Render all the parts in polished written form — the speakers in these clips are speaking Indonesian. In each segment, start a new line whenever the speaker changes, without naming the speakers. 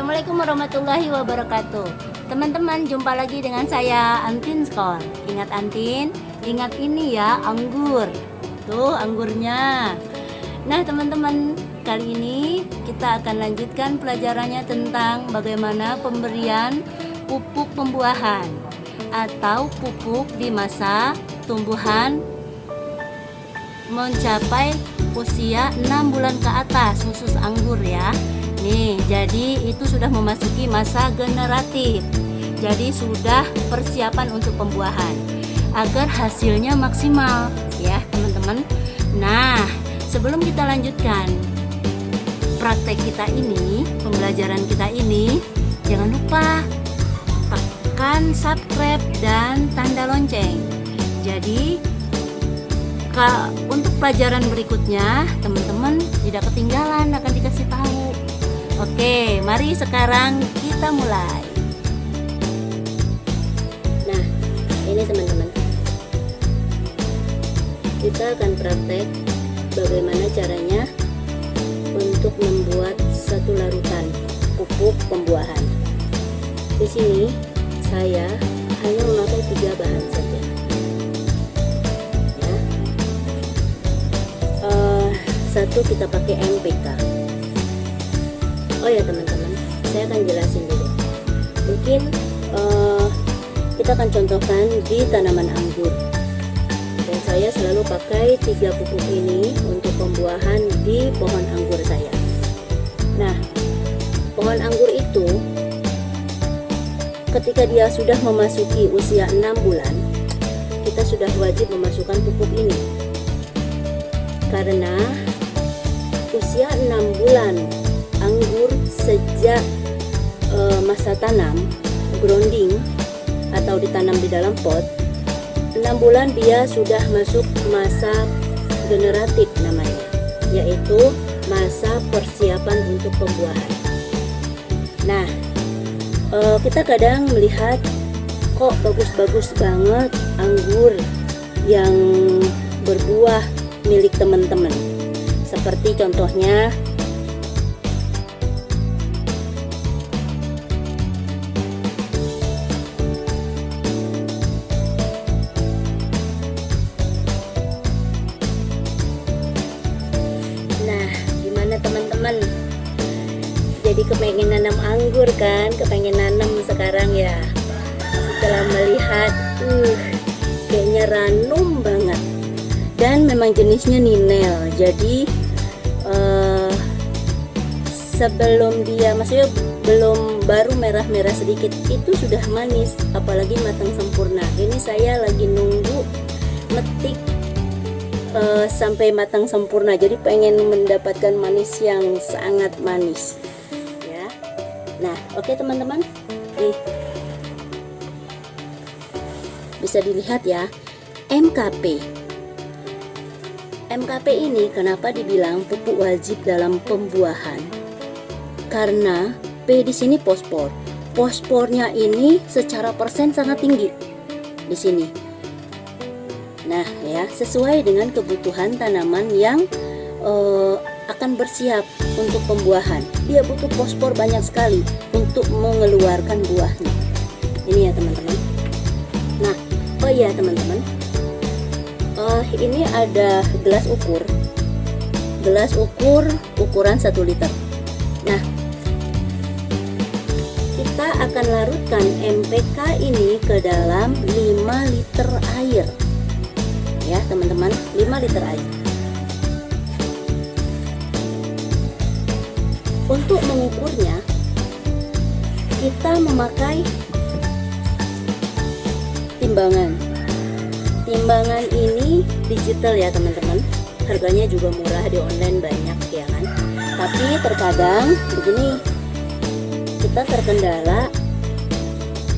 Assalamualaikum warahmatullahi wabarakatuh. Teman-teman, jumpa lagi dengan saya Antin Skor. Ingat Antin? Ingat ini ya, anggur. Tuh anggurnya. Nah teman-teman, kali ini kita akan lanjutkan pelajarannya tentang bagaimana pemberian pupuk pembuahan atau pupuk di masa tumbuhan mencapai usia 6 bulan ke atas, khusus anggur ya. Nih, jadi itu sudah memasuki masa generatif. Jadi sudah persiapan untuk pembuahan agar hasilnya maksimal ya, teman-teman. Nah, sebelum kita lanjutkan praktek kita ini, pembelajaran kita ini, jangan lupa tekan subscribe dan tanda lonceng. Jadi untuk pelajaran berikutnya teman-teman tidak ketinggalan, akan dikasih tahu. Oke, mari sekarang kita mulai. Nah, ini teman-teman, kita akan praktek bagaimana caranya untuk membuat satu larutan pupuk pembuahan. Di sini saya hanya memakai 3 bahan saja. Satu, kita pakai NPK. Oh ya teman-teman, saya akan jelasin dulu. Mungkin kita akan contohkan di tanaman anggur. Dan saya selalu pakai 3 pupuk ini untuk pembuahan di pohon anggur saya. Nah, pohon anggur itu ketika dia sudah memasuki usia 6 bulan, kita sudah wajib memasukkan pupuk ini. Karena usia 6 bulan anggur sejak masa tanam, grounding atau ditanam di dalam pot, 6 bulan dia sudah masuk masa generatif namanya, yaitu masa persiapan untuk pembuahan. Nah, kita kadang melihat kok bagus-bagus banget anggur yang berbuah milik teman-teman. Seperti contohnya teman-teman, jadi kepengen nanam anggur kan, kepengen nanam sekarang ya, setelah melihat kayaknya ranum banget dan memang jenisnya ninel. Jadi sebelum dia, maksudnya baru merah-merah sedikit itu sudah manis, apalagi matang sempurna. Ini saya lagi nunggu metik sampai matang sempurna, jadi pengen mendapatkan manis yang sangat manis ya. Nah, oke teman-teman, nih bisa dilihat ya, MKP ini kenapa dibilang pupuk wajib dalam pembuahan? Karena P di sini fosfor. Fosfornya ini secara persen sangat tinggi di sini. Nah ya, sesuai dengan kebutuhan tanaman yang akan bersiap untuk pembuahan. Dia butuh fosfor banyak sekali untuk mengeluarkan buahnya. Ini ya teman-teman. Nah, oh iya teman-teman, ini ada gelas ukur ukuran 1 liter. Nah, kita akan larutkan NPK ini ke dalam 5 liter air ya teman-teman, 5 liter air. Untuk mengukurnya kita memakai timbangan ini digital ya teman-teman, harganya juga murah, di online banyak ya kan. Tapi terkadang begini, kita terkendala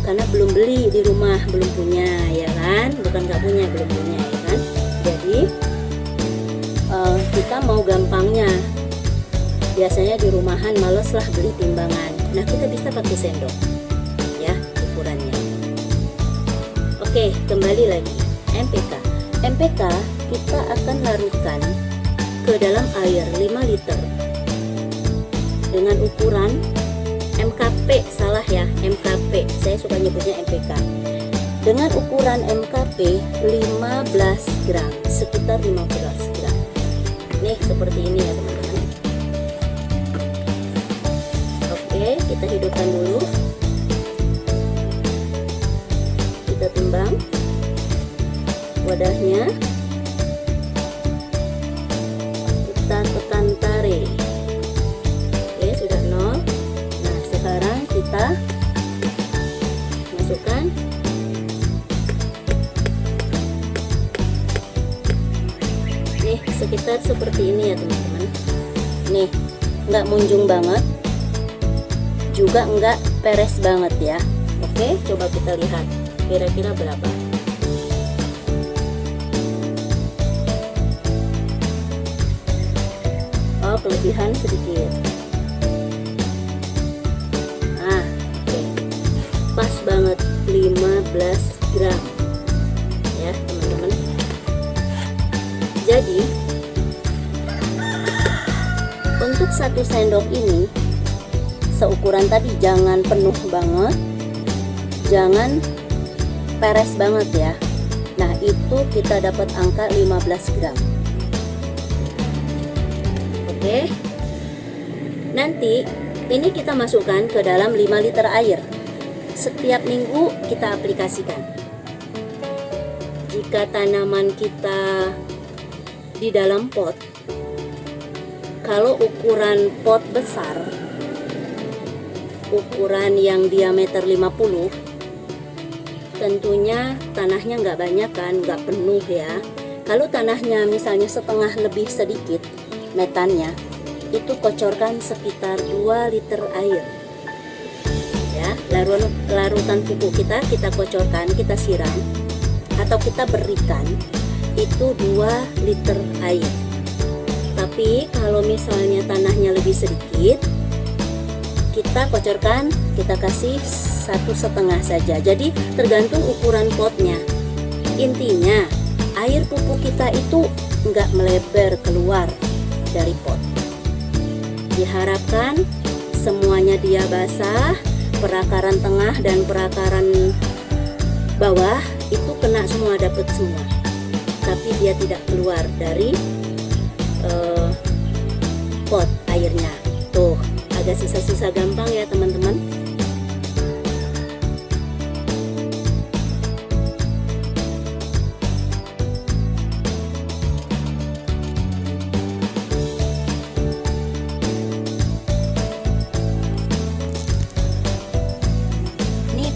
karena belum beli di rumah, belum punya ya kan, bukan nggak punya, belum punya ya kan. Jadi kita mau gampangnya, biasanya di rumahan males lah beli timbangan. Nah, kita bisa pakai sendok ya ukurannya. Oke, kembali lagi MPK kita akan larutkan ke dalam air 5 liter dengan ukuran MKP saya suka nyebutnya MPK. Dengan ukuran MKP 15 gram, sekitar 15 gram. Nih seperti ini ya teman-teman. Oke, kita hidupkan dulu. Kita timbang wadahnya. Kita tekan tarik. Oke, sudah 0. Nah, sekarang kita masukkan nih sekitar seperti ini ya teman-teman. Nih, nggak munjung banget, juga nggak peres banget ya. Oke, coba kita lihat kira-kira berapa. Oh, kelebihan sedikit. Nah, oke. Pas banget 15 gram ya teman-teman. Jadi untuk 1 sendok ini seukuran tadi, jangan penuh banget, jangan peres banget ya. Nah, itu kita dapat angka 15 gram. Oke, nanti ini kita masukkan ke dalam 5 liter air. Setiap minggu kita aplikasikan. Jika tanaman kita di dalam pot, kalau ukuran pot besar, ukuran yang diameter 50, tentunya tanahnya nggak banyak kan, nggak penuh ya. Kalau tanahnya misalnya setengah lebih sedikit metannya, itu kocorkan sekitar 2 liter air ya. Larutan pupuk kita kocorkan, kita siram atau kita berikan itu 2 liter air. Tapi kalau misalnya tanahnya lebih sedikit, kita kocorkan, kita kasih 1,5 saja. Jadi tergantung ukuran potnya. Intinya air pupuk kita itu nggak melebar keluar dari pot. Diharapkan semuanya dia basah, perakaran tengah dan perakaran bawah itu kena semua, dapat semua, tapi dia tidak keluar dari pot airnya. Tuh, agak susah-susah gampang ya teman-teman.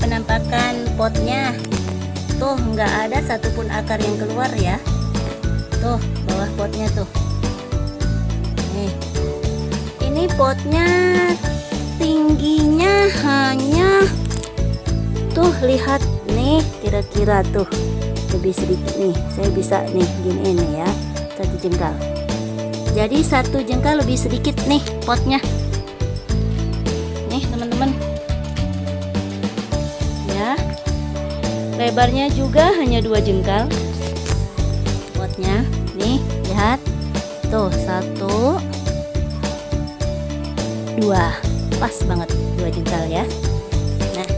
Penampakan potnya tuh, nggak ada satupun akar yang keluar ya. Tuh bawah potnya tuh. Nih, ini potnya tingginya hanya tuh, lihat nih, kira-kira tuh lebih sedikit nih. Saya bisa nih giniin nih ya, 1 jengkal. Jadi 1 jengkal lebih sedikit nih potnya. Nih teman-teman. Lebarnya juga hanya 2 jengkal potnya. Nih, lihat. Tuh, 1, 2. Pas banget 2 jengkal ya. Nah,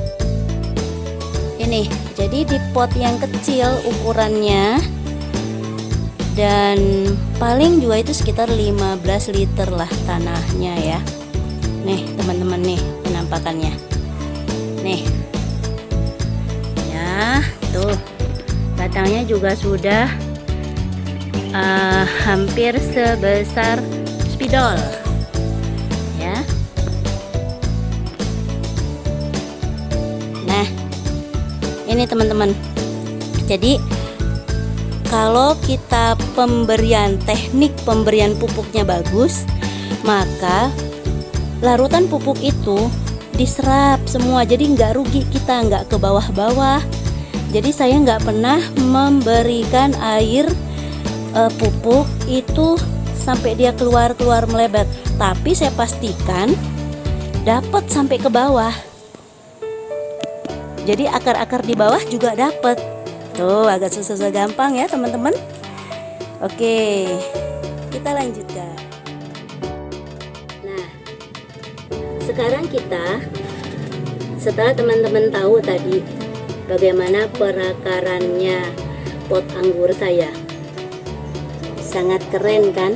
ini. Jadi di pot yang kecil ukurannya, dan paling juga itu sekitar 15 liter lah tanahnya ya. Nih, teman-teman nih penampakannya. Nih. Tuh, batangnya juga sudah hampir sebesar spidol ya. Nah, ini teman-teman, jadi kalau kita teknik pemberian pupuknya bagus, maka larutan pupuk itu diserap semua, jadi nggak rugi kita, nggak ke bawah-bawah. Jadi saya nggak pernah memberikan air pupuk itu sampai dia keluar melebar, tapi saya pastikan dapat sampai ke bawah. Jadi akar-akar di bawah juga dapat. Tuh, agak susah gampang ya teman-teman. Oke, kita lanjutkan. Nah, sekarang kita Setelah teman-teman tahu tadi bagaimana perakarannya pot anggur saya, sangat keren kan?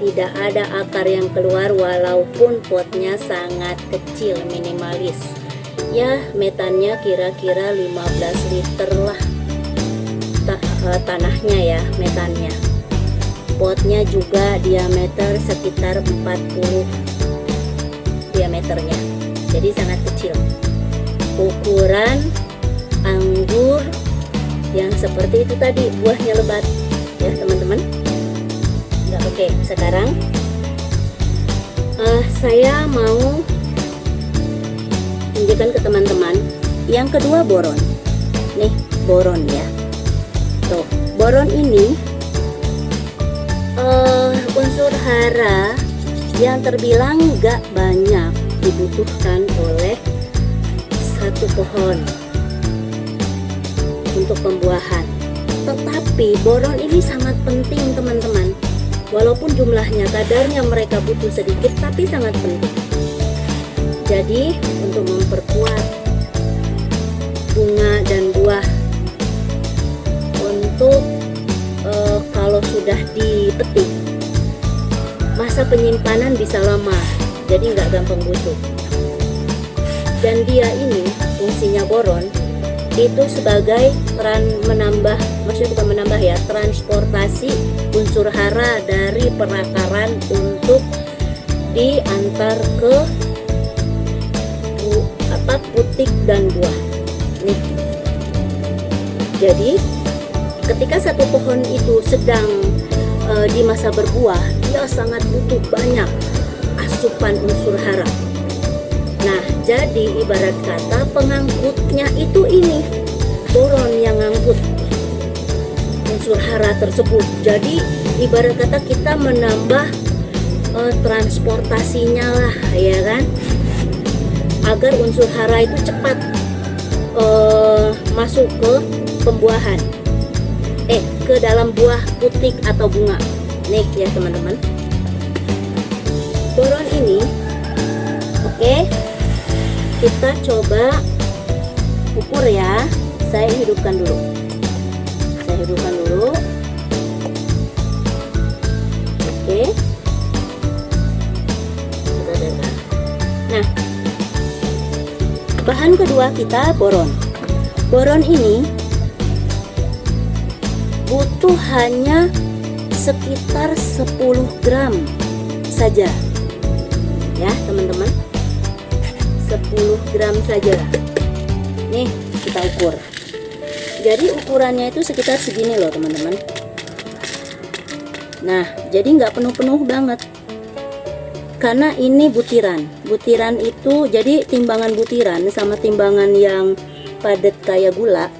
Tidak ada akar yang keluar walaupun potnya sangat kecil, minimalis. Ya, metannya kira-kira 15 liter lah. Tanahnya ya, metannya. Potnya juga diameter sekitar 40 diameternya. Jadi sangat kecil. Ukuran anggur yang seperti itu tadi, buahnya lebat ya teman-teman. Oke, sekarang saya mau tunjukkan ke teman-teman yang kedua, boron. Nih, boron ya. Tuh, boron ini unsur hara yang terbilang gak banyak dibutuhkan oleh satu pohon untuk pembuahan. Tetapi boron ini sangat penting teman-teman. Walaupun jumlahnya, kadarnya mereka butuh sedikit, tapi sangat penting. Jadi untuk memperkuat bunga dan buah, untuk kalau sudah dipetik, masa penyimpanan bisa lama, jadi nggak gampang busuk. Dan dia ini fungsinya boron itu sebagai maksudnya bukan menambah ya, transportasi unsur hara dari perakaran untuk diantar ke putik dan buah. Nih. Jadi ketika satu pohon itu sedang di masa berbuah, dia sangat butuh banyak asupan unsur hara. Nah, jadi ibarat kata pengangkutnya itu ini, boron yang ngangkut unsur hara tersebut. Jadi ibarat kata kita menambah transportasinya lah, ya kan, agar unsur hara itu cepat masuk ke pembuahan, ke dalam buah, putik atau bunga. Nih ya teman-teman, boron ini, oke. Kita coba ukur ya. Saya hidupkan dulu. Oke. Nah, bahan kedua kita boron. Boron ini butuh hanya sekitar 10 gram saja. Ya, teman-teman. 10 gram saja. Nih kita ukur. Jadi ukurannya itu sekitar segini loh teman-teman. Nah, jadi nggak penuh-penuh banget, karena ini butiran. Butiran itu jadi timbangan butiran sama timbangan yang padat kayak gula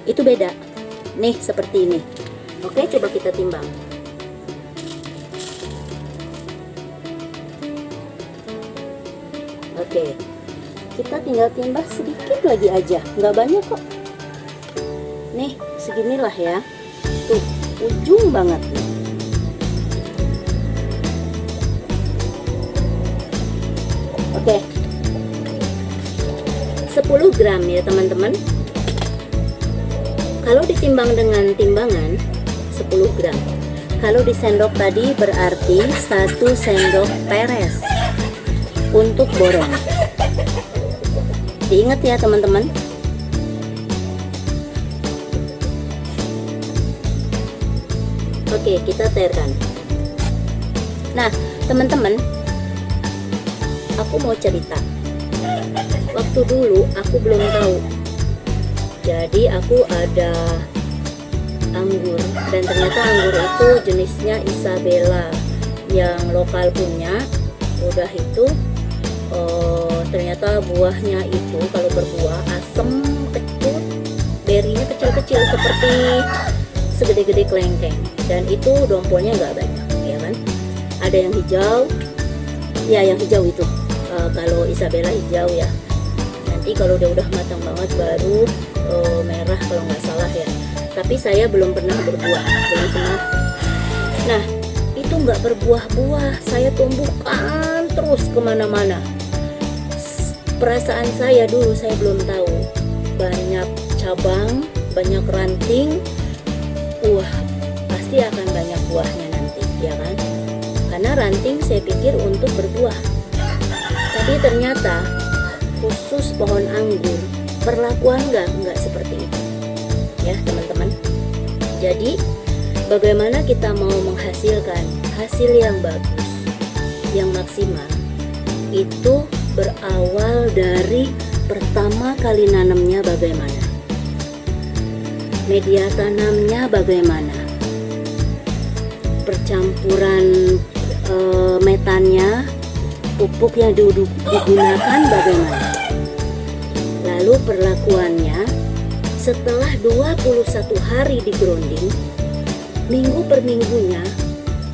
itu beda. Nih seperti ini. Oke, coba kita timbang. Oke, kita tinggal timbang sedikit lagi aja, nggak banyak kok. Nih, seginilah ya. Tuh, ujung banget. Oke, 10 gram ya teman-teman. Kalau ditimbang dengan timbangan 10 gram. Kalau di sendok tadi berarti 1 sendok peres untuk boron. Diingat ya teman-teman. Oke, kita cairkan. Nah, teman-teman, aku mau cerita. Waktu dulu aku belum tahu. Jadi aku ada anggur, dan ternyata anggur itu jenisnya Isabella yang lokal punya. Udah itu ternyata buahnya itu kalau berbuah asem, kecut, berinya kecil-kecil seperti segede-gede kelengkeng, dan itu dompolinya nggak banyak, ya kan. Ada yang hijau, ya yang hijau itu kalau Isabella hijau ya. Nanti kalau udah matang banget baru merah kalau nggak salah ya. Tapi saya belum pernah berbuah, belum pernah. Nah, itu nggak berbuah-buah, saya tumbuhkan terus kemana-mana. perasaan saya dulu, saya belum tahu banyak cabang, banyak ranting, pasti akan banyak buahnya nanti, ya kan? Karena ranting saya pikir untuk berbuah, tapi ternyata khusus pohon anggur perlakuan nggak seperti itu, ya teman-teman. Jadi bagaimana kita mau menghasilkan hasil yang bagus, yang maksimal, itu berawal dari pertama kali nanamnya bagaimana, media tanamnya bagaimana, percampuran metannya, pupuk yang digunakan bagaimana, lalu perlakuannya setelah 21 hari di grounding, minggu per minggunya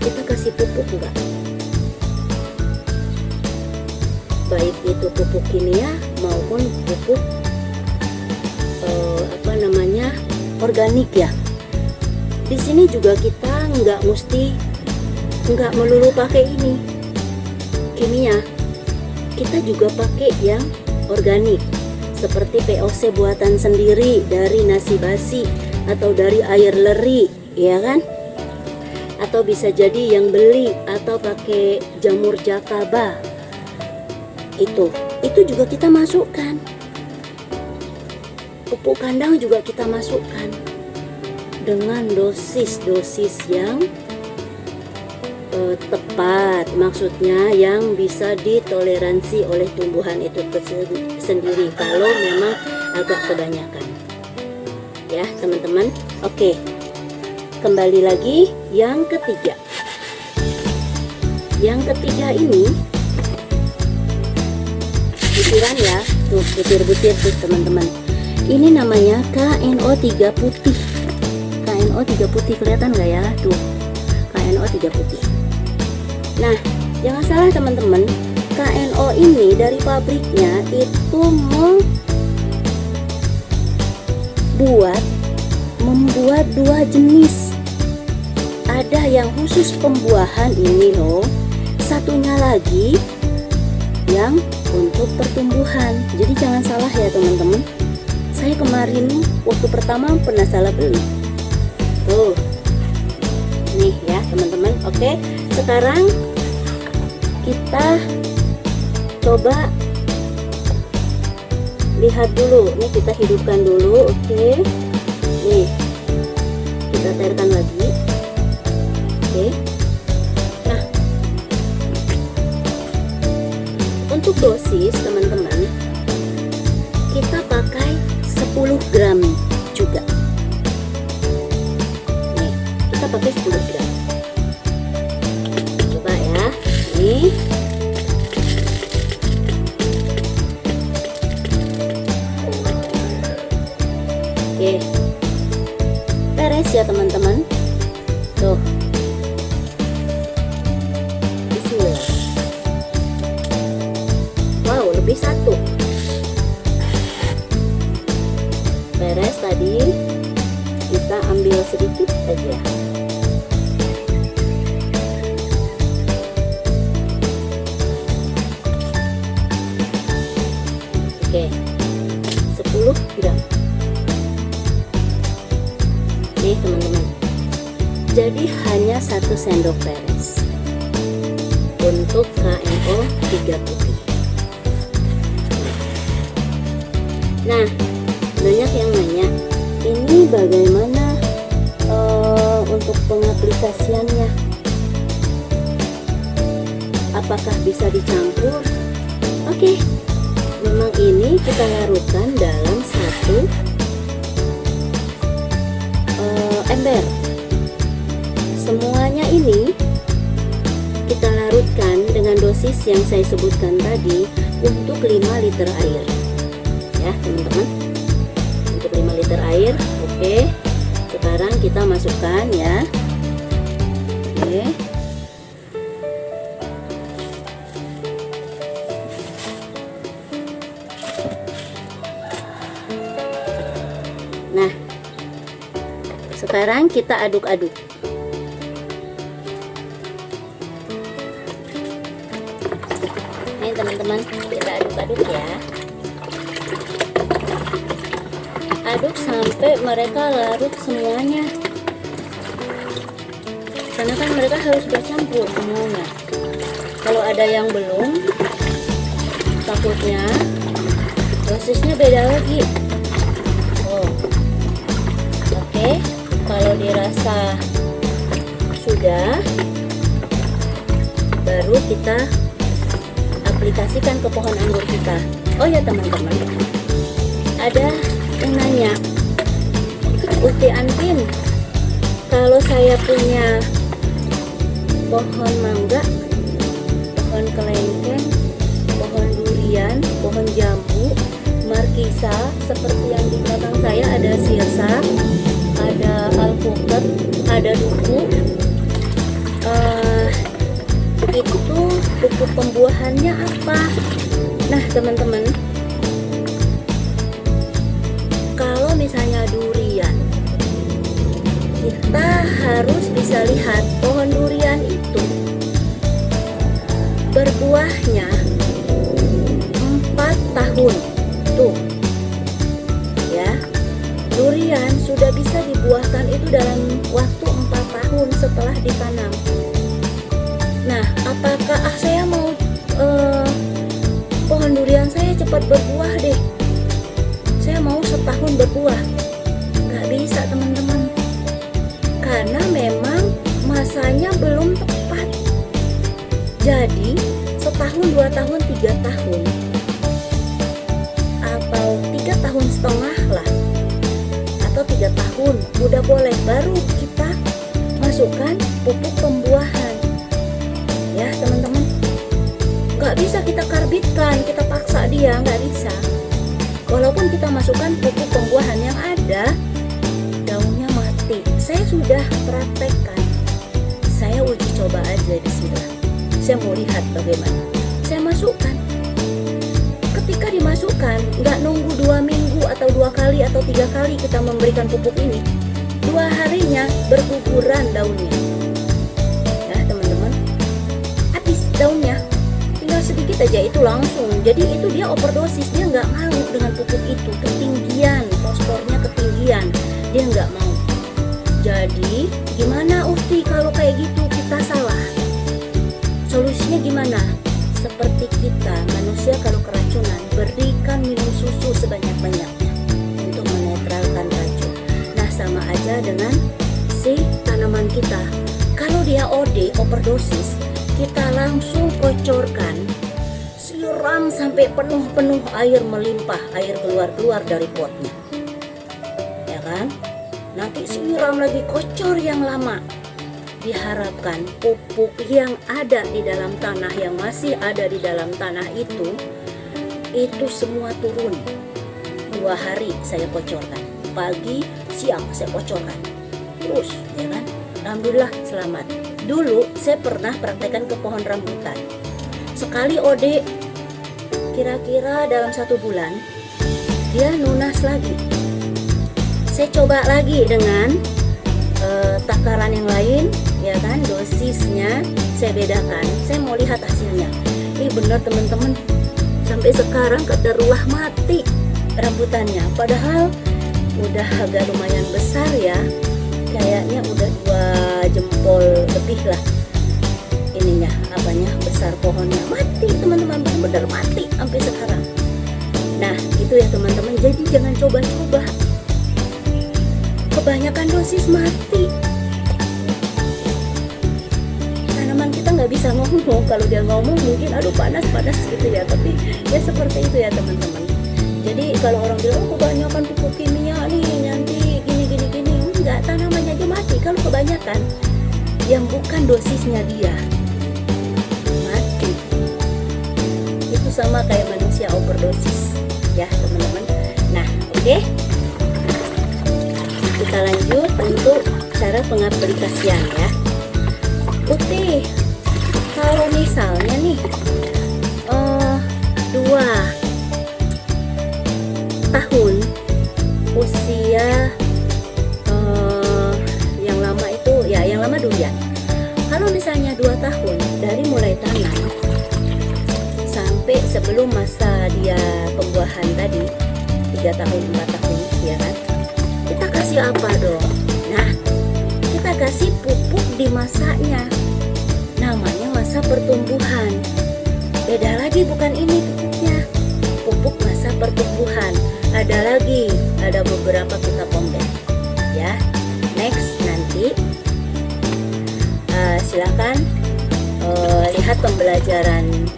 kita kasih pupuk enggak, baik itu pupuk kimia maupun pupuk organik ya. Di sini juga kita nggak melulu pakai ini kimia, kita juga pakai yang organik seperti POC buatan sendiri dari nasi basi atau dari air leri, ya kan? Atau bisa jadi yang beli atau pakai jamur jakaba. Itu juga kita masukkan. Pupuk kandang juga kita masukkan dengan dosis yang tepat, maksudnya yang bisa ditoleransi oleh tumbuhan itu sendiri kalau memang agak kebanyakan, ya teman-teman. Oke, kembali lagi yang ketiga. Yang ketiga ini butiran ya, tuh butir-butir tuh teman-teman. Ini namanya KNO3 putih. KNO3 putih, kelihatan nggak ya? Tuh, KNO3 putih. Nah, jangan salah teman-teman, KNO ini dari pabriknya itu membuat dua jenis. Ada yang khusus pembuahan ini loh, satunya lagi yang untuk pertumbuhan. Jadi jangan salah ya teman-teman. Saya kemarin waktu pertama pernah salah beli. Tuh, nih ya teman-teman. Oke, sekarang kita coba lihat dulu. Nih kita hidupkan dulu. Oke, nih kita cairkan lagi. Oke, nah untuk dosis teman-teman, kita pakai 10 gram juga. Nih, kita pakai 10 gram. Coba ya. Nih. Oke. Beres ya teman-teman. Tuh. Bismillah. Wow, lebih satu. Beres tadi, kita ambil sedikit aja. Oke, 10 gram. Nih teman-teman, jadi hanya 1 sendok beres untuk KNO3 putih. Nah, banyak yang nanya, ini bagaimana untuk pengaplikasiannya? Apakah bisa dicampur? Oke, memang ini kita larutkan dalam satu ember. Semuanya ini kita larutkan dengan dosis yang saya sebutkan tadi untuk 5 liter air, ya teman-teman. Untuk 5 liter air. Oke, sekarang kita masukkan ya. Oke, nah sekarang kita aduk-aduk. Nih teman-teman, kita aduk-aduk ya. sampai mereka larut semuanya, karena kan mereka harus bercampur semuanya. Kalau ada yang belum, takutnya dosisnya beda lagi. Oke, kalau dirasa sudah, baru kita aplikasikan ke pohon anggur kita. Oh ya teman-teman, ada yang nanya, Uti Antin, kalau saya punya pohon mangga, pohon kelengkeng, pohon durian, pohon jambu, markisa, seperti yang di belakang saya ada silsa, ada alpukat, ada duku, itu pupuk pembuahannya apa? Nah teman-teman, kalau misalnya durian, kita harus bisa lihat pohon durian itu berbuahnya 4 tahun tuh ya. Durian sudah bisa dibuahkan itu dalam waktu 4 tahun setelah ditanam. Nah, apakah saya mau pohon durian saya cepat berbuah deh, saya mau setahun berbuah? Nggak bisa teman-teman, karena memang masanya belum tepat. Jadi setahun, 2 tahun, 3 tahun, atau 3 tahun setengah lah, atau 3 tahun udah boleh baru kita masukkan pupuk pembuahan ya teman-teman. Nggak bisa kita karbitkan, kita paksa dia, nggak bisa. Walaupun kita masukkan pupuk pembuahan, yang ada daunnya mati. Saya sudah praktekkan, saya uji coba aja di sini. Saya mau lihat bagaimana. Saya masukkan. Ketika dimasukkan, nggak nunggu 2 minggu atau 2 kali atau 3 kali kita memberikan pupuk ini, 2 harinya berguguran daunnya. Ya teman-teman, habis daunnya, tinggal sedikit aja itu langsung. Jadi itu dia overdosis, dia nggak mau dengan pupuk itu, ketinggian, fosfornya ketinggian, dia nggak mau. Jadi gimana Ukti kalau kayak gitu kita salah? Solusinya gimana? Seperti kita manusia kalau keracunan, berikan minum susu sebanyak-banyaknya untuk menetralkan racun. Nah sama aja dengan si tanaman kita. Kalau dia OD, overdosis, kita langsung kocorkan, siram sampai penuh-penuh, air melimpah, air keluar-keluar dari potnya, ya kan? Nanti siram lagi, kocor yang lama. Diharapkan pupuk yang ada di dalam tanah, yang masih ada di dalam tanah itu semua turun. 2 hari saya kocorkan, pagi, siang saya kocorkan terus, ya kan? Alhamdulillah selamat. Dulu saya pernah praktekkan ke pohon rambutan. Sekali OD, kira-kira dalam 1 bulan dia nunas lagi. Saya coba lagi dengan takaran yang lain, ya kan, dosisnya saya bedakan. Saya mau lihat hasilnya. Ini benar teman-teman, sampai sekarang kadarulah mati rambutannya. Padahal udah agak lumayan besar ya, kayaknya udah 2 jempol lebih lah ininya, apanya, besar pohonnya. Mati teman-teman, benar-benar mati sampai sekarang. Nah itu ya teman-teman, jadi jangan coba-coba, kebanyakan dosis mati. Tanaman kita nggak bisa ngomong, kalau dia ngomong mungkin aduh panas gitu ya, tapi ya seperti itu ya teman-teman. Jadi kalau orang bilang oh kebanyakan pupuk kimia nih nanti gini, enggak, tanamannya aja mati kalau kebanyakan, yang bukan dosisnya dia mati. Itu sama kayak manusia overdosis ya teman-teman. Nah oke. Kita lanjut untuk cara pengaplikasian ya. Uti, kalau misalnya nih 2 tahun usia yang lama itu ya, yang lama durian. Kalau misalnya 2 tahun dari mulai tanam sampai sebelum masa dia pembuahan tadi, 3 tahun 4 tahun ya kan, kasih apa dong? Nah, kita kasih pupuk di masanya. Namanya masa pertumbuhan. Beda lagi, bukan ini pupuknya. Pupuk masa pertumbuhan. Ada lagi, ada beberapa kita pembek. Ya, next nanti silakan lihat pembelajaran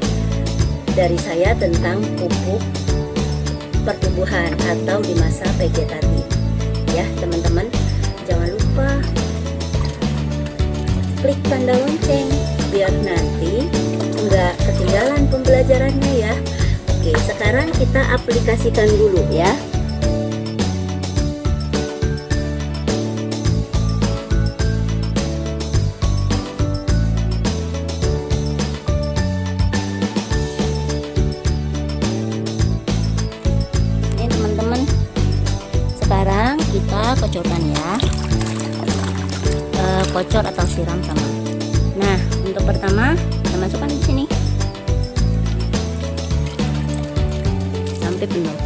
dari saya tentang pupuk pertumbuhan atau di masa vegetatif. Ya, teman-teman, jangan lupa klik tanda lonceng biar nanti nggak ketinggalan pembelajarannya ya. Oke, sekarang kita aplikasikan dulu ya. Ini teman-teman, sekarang kita kocorkan ya. Kocor atau siram sama. Nah, untuk pertama kita masukkan di sini sampai penuh.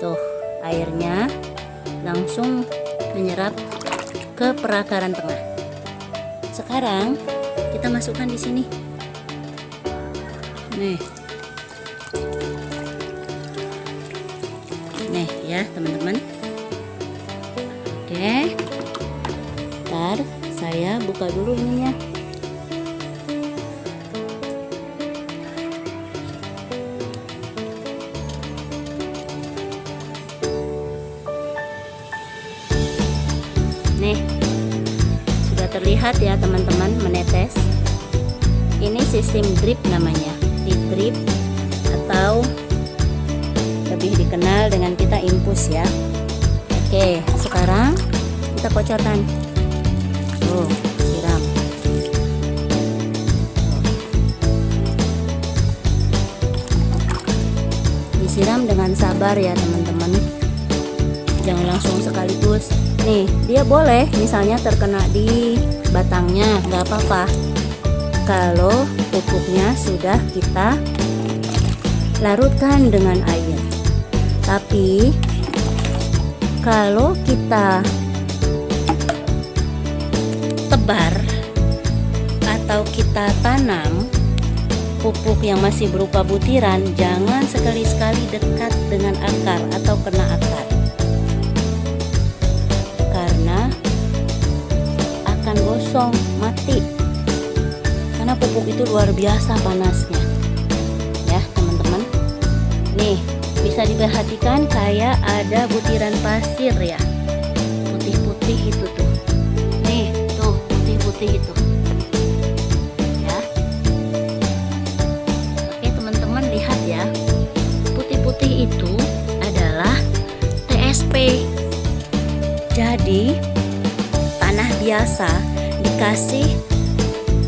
Tuh, airnya langsung menyerap ke perakaran tengah. Sekarang kita masukkan di sini. Nih ya, teman-teman. Oke. Ntar saya buka dulu ininya. Nih, sudah terlihat ya teman-teman, menetes. Ini sistem drip namanya, di drip atau lebih dikenal dengan kita infus ya. Oke, sekarang kita kocorkan. Tuh, siram. Disiram dengan sabar ya teman-teman. Jangan langsung sekaligus. Nih, dia boleh misalnya terkena di batangnya, nggak apa-apa. Kalau pupuknya sudah kita larutkan dengan air. Tapi kalau kita tebar atau kita tanam pupuk yang masih berupa butiran, jangan sekali-sekali dekat dengan akar atau kena akar, karena akan gosong, mati, karena pupuk itu luar biasa panasnya ya teman-teman. Nih, bisa diperhatikan kayak ada butiran pasir ya, putih-putih itu tuh. Nih, tuh putih-putih itu ya. Oke teman-teman, lihat ya, putih-putih itu adalah TSP. Jadi tanah biasa dikasih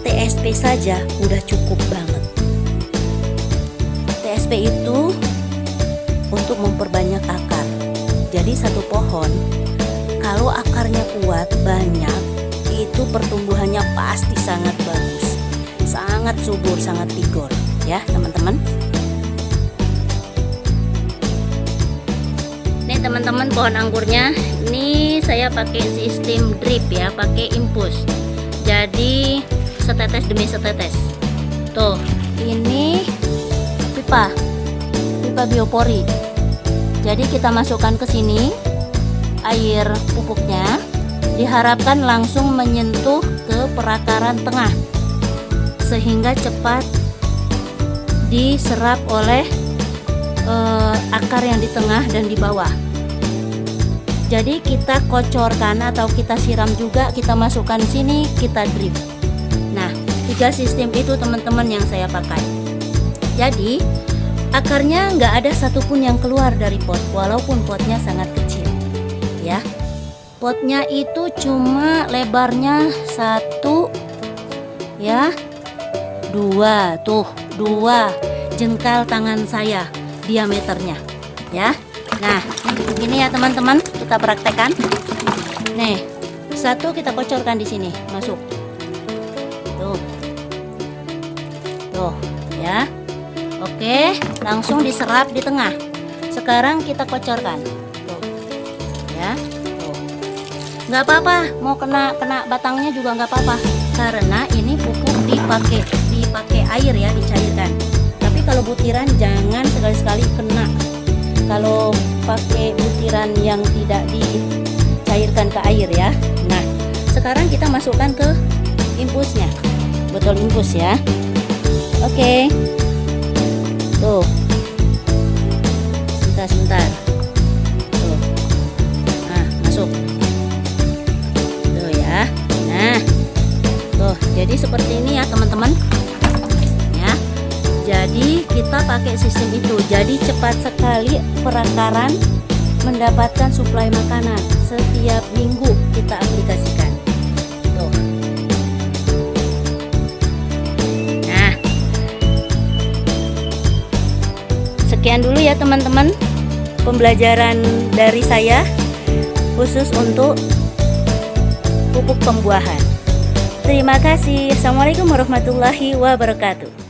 TSP saja udah cukup banget. TSP itu untuk memperbanyak akar. Jadi satu pohon kalau akarnya kuat, banyak, itu pertumbuhannya pasti sangat bagus, sangat subur, sangat vigor ya teman-teman. Nih teman-teman, pohon anggurnya ini saya pakai sistem drip ya, pakai infus. Jadi setetes demi setetes. Tuh, ini pipa biopori. Jadi kita masukkan ke sini air pupuknya, diharapkan langsung menyentuh ke perakaran tengah sehingga cepat diserap oleh akar yang di tengah dan di bawah. Jadi kita kocorkan atau kita siram juga, kita masukkan sini, kita drip. Nah, 3 sistem itu teman-teman yang saya pakai. Jadi akarnya nggak ada satupun yang keluar dari pot, walaupun potnya sangat kecil ya. Potnya itu cuma lebarnya 1 ya, 2 tuh, 2 jengkal tangan saya diameternya ya. Nah, ini ya teman-teman, kita praktekkan. Nih, 1 kita kocorkan di sini, masuk. Tuh ya. Oke, langsung diserap di tengah. Sekarang kita kocorkan. Tuh. Ya. Tuh. Nggak apa-apa, mau kena batangnya juga nggak apa-apa, karena ini pupuk dipakai air ya, dicairkan. Tapi kalau butiran jangan sekali-sekali kena. Kalau pakai butiran yang tidak dicairkan ke air ya. Nah, sekarang kita masukkan ke infusnya, botol infus ya. Oke. Tuh. Sebentar. Tuh. Nah, masuk. Tuh ya. Nah. Tuh, jadi seperti ini ya, teman-teman. Ya. Jadi kita pakai sistem itu. Jadi cepat sekali perakaran mendapatkan suplai makanan. Setiap minggu kita aplikasikan. Tuh. Nah. Sekian dulu ya teman-teman pembelajaran dari saya khusus untuk pupuk pembuahan. Terima kasih. Assalamualaikum warahmatullahi wabarakatuh.